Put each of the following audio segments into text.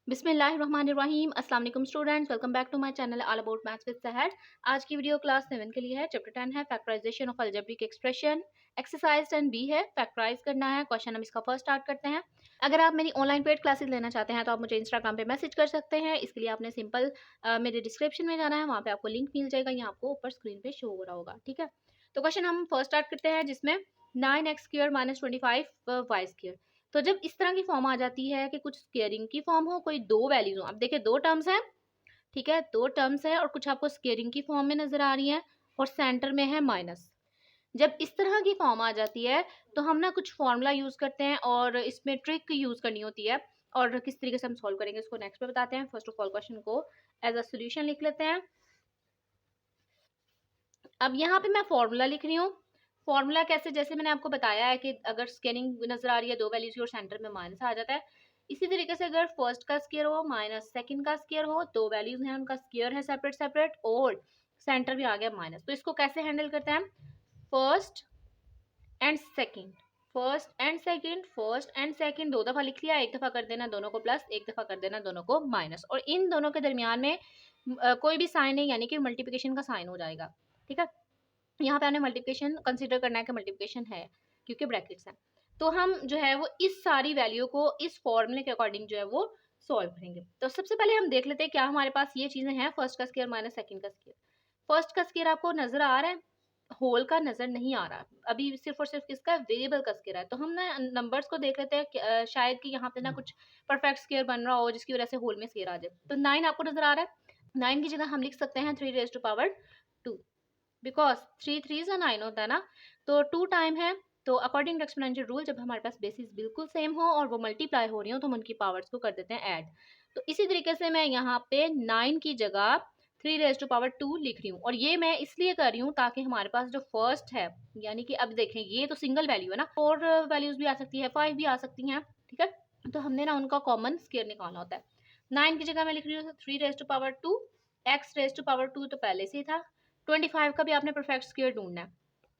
बिस्मिल्लाहिर्रहमानिर्रहीम। अस्सलाम वालेकुम students, welcome back to my channel all about maths with Sahar. आज की वीडियो क्लास 7 के लिए है। चैप्टर 10 है factorisation of algebraic expression. Exercise 10 B है, फैक्टराइज करना है। क्वेश्चन हम इसका फर्स्ट स्टार्ट करते हैं। अगर आप मेरी ऑनलाइन पेड क्लासेस लेना चाहते हैं तो आप मुझे इंस्टाग्राम पे मैसेज कर सकते हैं। इसके लिए आपने सिंपल मेरे डिस्क्रिप्शन में जाना है, वहाँ पे आपको लिंक मिल जाएगा, यहाँ आपको ऊपर स्क्रीन पे शो हो रहा होगा। ठीक है, तो क्वेश्चन हम फर्स्ट स्टार्ट करते हैं जिसमें 9x² - 25y²। तो जब इस तरह की फॉर्म आ जाती है कि कुछ स्केयरिंग की फॉर्म हो, कोई दो वैल्यूज हो। अब देखिए दो टर्म्स हैं, ठीक है, दो टर्म्स है और कुछ आपको स्केयरिंग की फॉर्म में नजर आ रही है और सेंटर में है माइनस। जब इस तरह की फॉर्म आ जाती है तो हम ना कुछ फॉर्मूला यूज करते हैं और इसमें ट्रिक यूज करनी होती है। और किस तरीके से हम सॉल्व करेंगे इसको नेक्स्ट में बताते हैं। फर्स्ट ऑफ ऑल क्वेश्चन को एज अ सोल्यूशन लिख लेते हैं। अब यहाँ पे मैं फॉर्मूला लिख रही हूँ। फॉर्मूला कैसे, जैसे मैंने आपको बताया है कि अगर स्केलिंग नजर आ रही है दो वैल्यूज की और सेंटर में माइनस आ जाता है, इसी तरीके से अगर फर्स्ट का स्केयर हो माइनस सेकंड का स्केयर हो, दो वैल्यूज हैं उनका स्केयर है सेपरेट सेपरेट और सेंटर भी आ गया माइनस, तो इसको कैसे हैंडल करते हैं। First and second, first and second, first and second दो दफा लिख लिया, एक दफा कर देना दोनों को प्लस, एक दफा कर देना दोनों को माइनस, और इन दोनों के दरमियान में कोई भी साइन नहीं, यानी कि मल्टीप्लिकेशन का साइन हो जाएगा। ठीक है, यहाँ पे हमने मल्टीप्लिकेशन कंसीडर करना है कि मल्टीप्लिकेशन है क्योंकि ब्रैकेट्स हैं। तो हम जो है वो इस सारी वैल्यू को इस फॉर्मूले के अकॉर्डिंग जो है वो सॉल्व करेंगे। तो सबसे पहले हम देख लेते हैं क्या हमारे पास ये चीजें हैं। फर्स्ट का स्केयर माइनस सेकंड का स्केयर। फर्स्ट का स्केयर आपको नजर आ रहा है, होल का नजर नहीं आ रहा, अभी सिर्फ और सिर्फ किसका वेरिएबल का स्केयर है। तो हम ना नंबर्स को देख लेते हैं, शायद कि यहाँ पे ना कुछ परफेक्ट स्केयर बन रहा हो जिसकी वजह से होल में स्केयर आ जाए। तो 9 आपको नजर आ रहा है, 9 की जगह हम लिख सकते हैं 3^2, बिकॉज 3 3 सा 9 होता है ना, तो 2 टाइम है। तो अकॉर्डिंग टू एक्सपोनेंशियल रूल जब हमारे पास बेसिस बिल्कुल सेम हो और वो मल्टीप्लाई हो रही हो तो हम उनकी पावर्स को कर देते हैं ऐड। तो इसी तरीके से मैं यहाँ पे 9 की जगह 3^2 लिख रही हूँ, और ये मैं इसलिए कर रही हूँ ताकि हमारे पास जो फर्स्ट है, यानी कि अब देखें ये तो सिंगल वैल्यू है ना, 4 वैल्यूज भी आ सकती है, 5 भी आ सकती हैं। ठीक है, तो हमने ना उनका कॉमन स्केयर निकालना होता है। 9 की जगह मैं लिख रही हूँ 3^2, x^2 तो पहले से ही था। 25 का भी आपने परफेक्ट स्क्वायर ढूंढना है।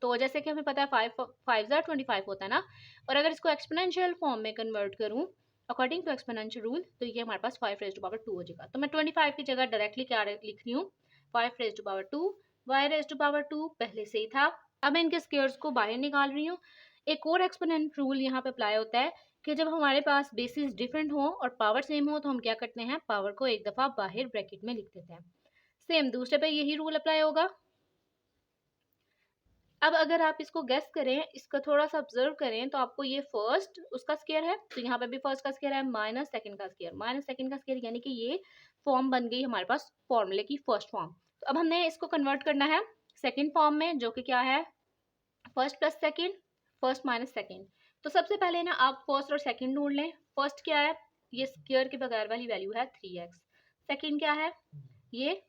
तो जैसे कि हमें पता है 5 5 25 होता है ना, और अगर इसको एक्सपोनेंशियल फॉर्म में कन्वर्ट करूं अकॉर्डिंग टू एक्सपोनेंशियल रूल तो ये हमारे पास 5^2 हो जाएगा। तो मैं 25 की जगह डायरेक्टली क्या लिख रही हूँ 5^2, y^2 पहले से ही था। अब मैं इनके स्क्वायर्स को बाहर निकाल रही हूँ। एक और एक्सपोनेंट रूल यहाँ पे अप्लाई होता है कि जब हमारे पास बेसिस डिफरेंट हो और पावर सेम हो तो हम क्या करते हैं, पावर को एक दफा बाहर ब्रैकेट में लिख देते हैं। सेम दूसरे पे यही रूल अप्लाई होगा। अब अगर आप इसको गेस करें, इसको थोड़ा सा ऑब्जर्व करें तो आपको ये फर्स्ट उसका स्केयर है, तो यहाँ पे भी फर्स्ट का स्केयर है माइनस सेकंड का स्केयर, माइनस सेकंड का स्केयर, यानी कि ये फॉर्म बन गई हमारे पास फॉर्मूले की फर्स्ट फॉर्म। तो अब हमने इसको कन्वर्ट करना है सेकंड फॉर्म में, जो कि क्या है first plus second, first minus second. तो सबसे पहले ना आप फर्स्ट और सेकंड ढूंढ लें। फर्स्ट क्या है, ये स्केयर के बगैर वाली वैल्यू है 3x। सेकंड क्या है, ये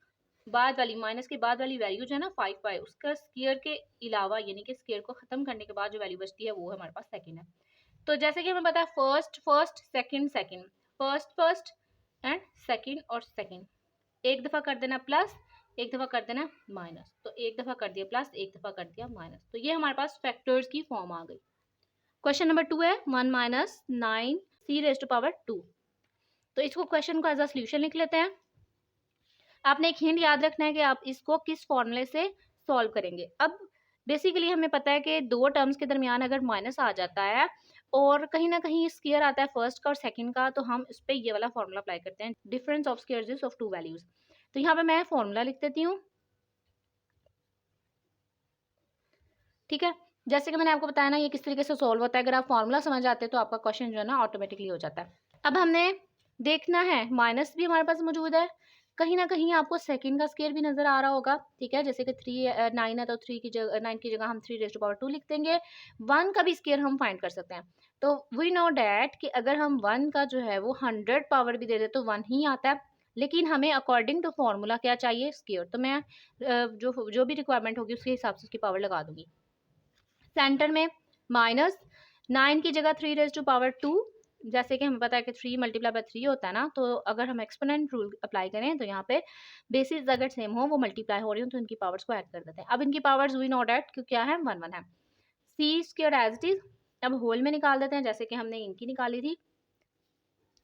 बाद वाली माइनस के बाद वाली वैल्यू जो है ना 5 उसका स्केयर के अलावा, यानी कि स्केयर को खत्म करने के बाद जो वैल्यू बचती है वो हमारे पास सेकंड है। तो जैसे कि हमें पता है first first second second, first first and second और सेकंड, एक दफा कर देना प्लस, एक दफा कर देना माइनस, तो एक दफा कर दिया प्लस, एक दफा कर दिया माइनस, तो ये हमारे पास फैक्टर्स की फॉर्म आ गई। क्वेश्चन नंबर 2 है 1 - 9c^2। तो इसको क्वेश्चन को एज अ सोल्यूशन लिख लेते हैं। आपने एक हिंट याद रखना है कि आप इसको किस फॉर्मूले से सॉल्व करेंगे। अब बेसिकली हमें पता है कि दो टर्म्स के दरमियान अगर माइनस आ जाता है और कहीं ना कहीं स्केयर आता है फर्स्ट का और सेकंड का, तो हम इस पे ये वाला फॉर्मूला अप्लाई करते हैं, difference of squares of two values. तो यहाँ पे मैं फॉर्मूला लिख देती हूँ। ठीक है, जैसे कि मैंने आपको बताया ना ये किस तरीके से सॉल्व होता है, अगर आप फॉर्मूला समझ आते हैं तो आपका क्वेश्चन जो है ना ऑटोमेटिकली हो जाता है। अब हमने देखना है माइनस भी हमारे पास मौजूद है, कहीं ना कहीं आपको सेकंड का स्केयर भी नजर आ रहा होगा। ठीक है, जैसे कि 9 है तो 3 की जगह 9 की जगह हम 3^2 लिख देंगे। 1 का भी स्केयर हम फाइंड कर सकते हैं। तो वी नो डैट कि अगर हम 1 का जो है वो 100 पावर भी दे दे तो 1 ही आता है, लेकिन हमें अकॉर्डिंग टू फॉर्मूला क्या चाहिए, स्केयर। तो मैं जो भी रिक्वायरमेंट होगी उसके हिसाब से उसकी पावर लगा दूंगी। सेंटर में माइनस 9 की जगह 3^2, जैसे कि हमें पता है कि 3 × 3 होता है ना, तो अगर हम एक्सपोनेंट रूल अप्लाई करें तो यहाँ पे बेसिस अगर सेम हो वो मल्टीप्लाई हो रही हो तो इनकी पावर्स को ऐड कर देते हैं। अब इनकी पावर्स वी नो डैट क्यों क्या है 1 1 है। सी स्क्वायर एज इट इज, अब होल में निकाल देते हैं जैसे कि हमने इनकी निकाली थी।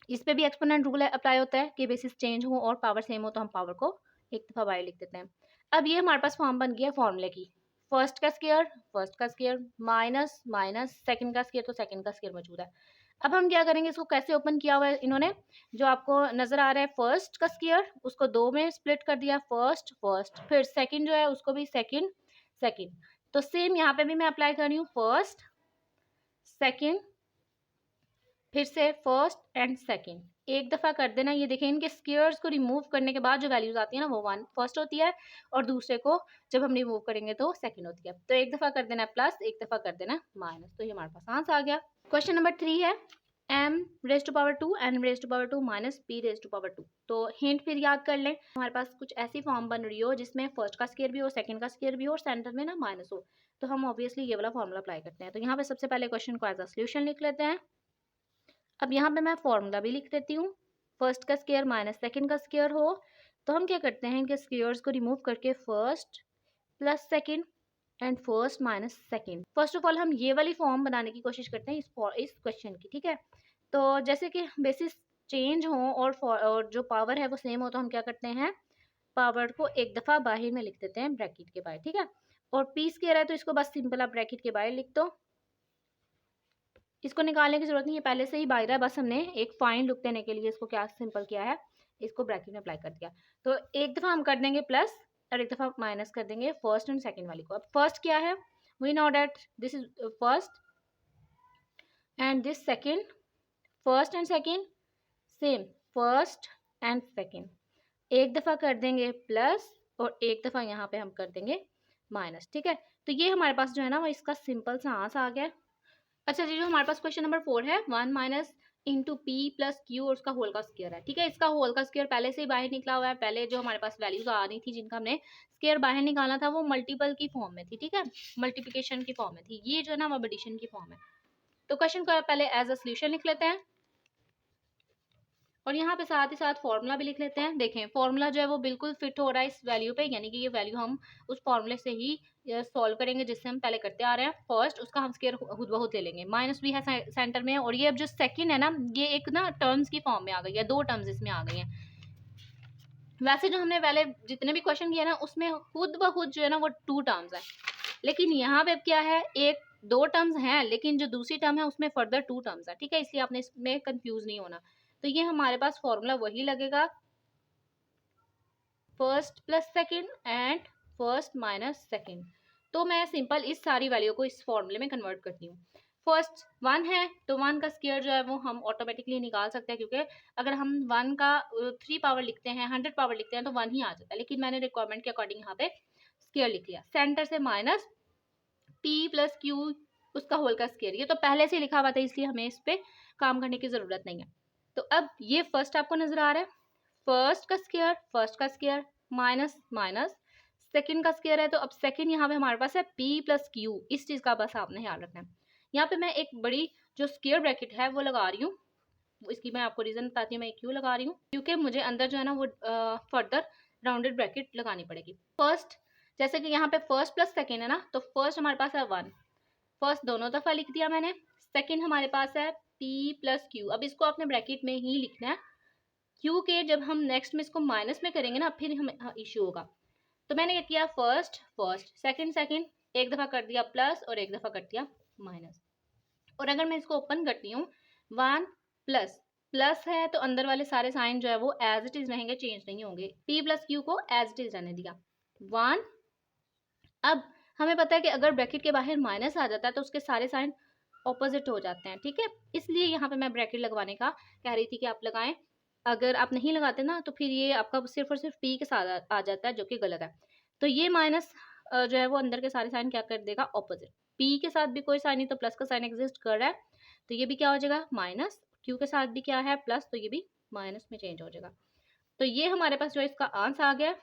इस पे भी एक्सपोनेंट रूल अप्लाई होता है कि बेसिस चेंज हो और पावर सेम हो तो हम पावर को एक दफ़ा बाहर लिख देते हैं। अब ये हमारे पास फॉर्म बन गया फॉर्मूले की, फर्स्ट का स्क्वायर माइनस माइनस सेकंड का स्क्वायर, तो सेकंड का स्क्वायर मौजूद है। अब हम क्या करेंगे, इसको कैसे ओपन किया हुआ है इन्होंने, जो आपको नजर आ रहा है फर्स्ट का स्क्वायर उसको दो में स्प्लिट कर दिया, फर्स्ट फर्स्ट, फिर सेकंड जो है उसको भी सेकंड सेकंड। तो सेम यहाँ पे भी मैं अप्लाई कर रही हूँ, फर्स्ट सेकंड फिर से फर्स्ट एंड सेकंड, एक दफ़ा कर देना। ये देखें इनके स्क्वायर्स को रिमूव करने के बाद जो वैल्यूज आती है ना वो वन फर्स्ट होती है और दूसरे को जब हम रिमूव करेंगे तो सेकंड होती है। तो एक दफ़ा कर देना प्लस, एक दफ़ा कर देना माइनस, तो ये हमारे पास आंसर आ गया। क्वेश्चन नंबर 3 है m raise to power 2 n raise to power 2 minus p raise to power 2। तो हिंट फिर याद कर लें, हमारे पास कुछ ऐसी फॉर्म बन रही हो जिसमें फर्स्ट का स्क्वायर भी हो, सेकंड का स्क्वायर भी हो और सेंटर में ना माइनस हो, तो हम ऑब्वियसली ये वाला फॉर्मूला अप्लाई करते हैं। तो यहाँ पे सबसे पहले क्वेश्चन को एज अ सोल्यूशन लिख लेते हैं। अब यहाँ पे मैं फॉर्मूला भी लिख देती हूँ, फर्स्ट का स्क्वायर माइनस सेकंड का स्क्वायर हो तो हम क्या करते हैं इनके स्क्वायर्स को रिमूव करके first plus second and first minus second. First of all हम ये वाली फॉर्म बनाने की कोशिश करते हैं इस क्वेश्चन की, ठीक है। तो जैसे कि बेसिस चेंज हो और जो पावर है वो सेम हो तो हम क्या करते हैं, पावर को एक दफ़ा बाहर में लिख देते हैं ब्रैकेट के बाहर, ठीक है। और पी स्क्वायर है तो इसको बस सिंपल आप ब्रैकेट के बाहर लिख दो, इसको निकालने की जरूरत नहीं है, पहले से ही बाहर है, बस हमने एक फाइन लुक देने के लिए इसको क्या सिंपल किया है, इसको ब्रैकेट में अप्लाई कर दिया। तो एक दफ़ा हम कर देंगे प्लस और एक दफ़ा माइनस कर देंगे फर्स्ट एंड सेकंड वाली को। अब फर्स्ट क्या है, we know that this is first and this second, first and second same, first and second, एक दफ़ा कर देंगे प्लस और एक दफ़ा यहाँ पे हम कर देंगे माइनस, ठीक है। तो ये हमारे पास जो है ना वो इसका सिंपल सा आंसर आ गया। अच्छा जी, जो हमारे पास क्वेश्चन नंबर 4 है, 1 minus into P plus Q और उसका होल का स्क्वायर है, ठीक है। इसका होल का स्क्वायर पहले से ही बाहर निकला हुआ है, पहले जो हमारे पास वैल्यूज आ रही थी जिनका हमने स्क्वायर बाहर निकाला था वो मल्टीपल की फॉर्म में थी, ठीक है, मल्टीप्लिकेशन की फॉर्म में थी, ये जो है ना वो एडिशन की फॉर्म है। तो क्वेश्चन को पहले एज अ सोल्यूशन लिख लेते हैं और यहाँ पे साथ ही साथ फार्मूला भी लिख लेते हैं। देखें फार्मूला जो है वो बिल्कुल फिट हो रहा है इस वैल्यू पे, यानी कि ये वैल्यू हम उस फार्मूले से ही सॉल्व करेंगे जिससे हम पहले करते आ रहे हैं। फर्स्ट उसका हम स्क्वायर खुद ब खुद ले लेंगे, माइनस भी है सेंटर में और ये अब जो सेकंड है ना ये एक ना टर्म्स की फॉर्म में आ गई है, दो टर्म्स इसमें आ गई हैं। वैसे जो हमने पहले जितने भी क्वेश्चन किए ना उसमें खुद ब खुद जो है ना वो टू टर्म्स है, लेकिन यहाँ पे क्या है एक दो टर्म्स हैं लेकिन जो दूसरी टर्म है उसमें फर्दर टू टर्म्स है, ठीक है, इसलिए आपने इसमें कंफ्यूज नहीं होना। तो ये हमारे पास फॉर्मूला वही लगेगा, first plus second and first minus second. तो मैं सिंपल इस सारी वैल्यू को इस फॉर्मूले में कन्वर्ट करती हूँ। फर्स्ट 1 है तो 1 का स्क्वायर जो है वो हम ऑटोमेटिकली निकाल सकते हैं, क्योंकि अगर हम 1 का 3 पावर लिखते हैं 100 पावर लिखते हैं तो 1 ही आ जाता है, लेकिन मैंने रिक्वायरमेंट के अकॉर्डिंग यहाँ पे स्क्वायर लिख लिया। सेंटर से माइनस पी प्लस क्यू उसका होल का स्क्वायर, ये तो पहले से लिखा हुआ था इसलिए हमें इस पर काम करने की ज़रूरत नहीं है। तो अब ये फर्स्ट आपको नजर आ रहा है, फर्स्ट का स्क्वायर माइनस माइनस सेकंड का स्क्वायर है, तो अब सेकंड यहाँ पे हमारे पास है p प्लस क्यू, इस चीज़ का बस आपने ख्याल रखना है। यहाँ पे मैं एक बड़ी जो स्क्वायर ब्रैकेट है वो लगा रही हूँ, इसकी मैं आपको रीज़न बताती हूँ मैं क्यों लगा रही हूँ, क्योंकि मुझे अंदर जो है ना वो फर्दर राउंडेड ब्रैकेट लगानी पड़ेगी। फर्स्ट जैसे कि यहाँ पे फर्स्ट प्लस सेकेंड है ना, तो फर्स्ट हमारे पास है 1, फर्स्ट दोनों दफ़ा लिख दिया मैंने, सेकेंड हमारे पास है p प्लस क्यू, अब इसको आपने ब्रैकेट में ही लिखना है क्योंकि जब हम नेक्स्ट में इसको माइनस में करेंगे ना फिर हमें इशू होगा। तो मैंने क्या किया, फर्स्ट फर्स्ट सेकंड सेकंड, एक दफ़ा कर दिया प्लस और एक दफ़ा कर दिया माइनस। और अगर मैं इसको ओपन करती हूँ 1 प्लस प्लस है तो अंदर वाले सारे साइन जो है वो एज इट इज़ रहेंगे, चेंज नहीं होंगे, p प्लस क्यू को एज इट इज़ रहने दिया 1। अब हमें पता है कि अगर ब्रैकेट के बाहर माइनस आ जाता है तो उसके सारे साइन ऑपोजिट हो जाते हैं, ठीक है, इसलिए यहाँ पे मैं ब्रैकेट लगवाने का कह रही थी कि आप लगाएं। अगर आप नहीं लगाते ना तो फिर ये आपका सिर्फ और सिर्फ p के साथ आ जाता है जो कि गलत है। तो ये माइनस जो है वो अंदर के सारे साइन क्या कर देगा, ऑपोजिट। p के साथ भी कोई साइन नहीं तो प्लस का साइन एग्जिस्ट कर रहा है, तो ये भी क्या हो जाएगा माइनस, q के साथ भी क्या है प्लस, तो ये भी माइनस में चेंज हो जाएगा। तो ये हमारे पास जो है इसका आंसर आ गया।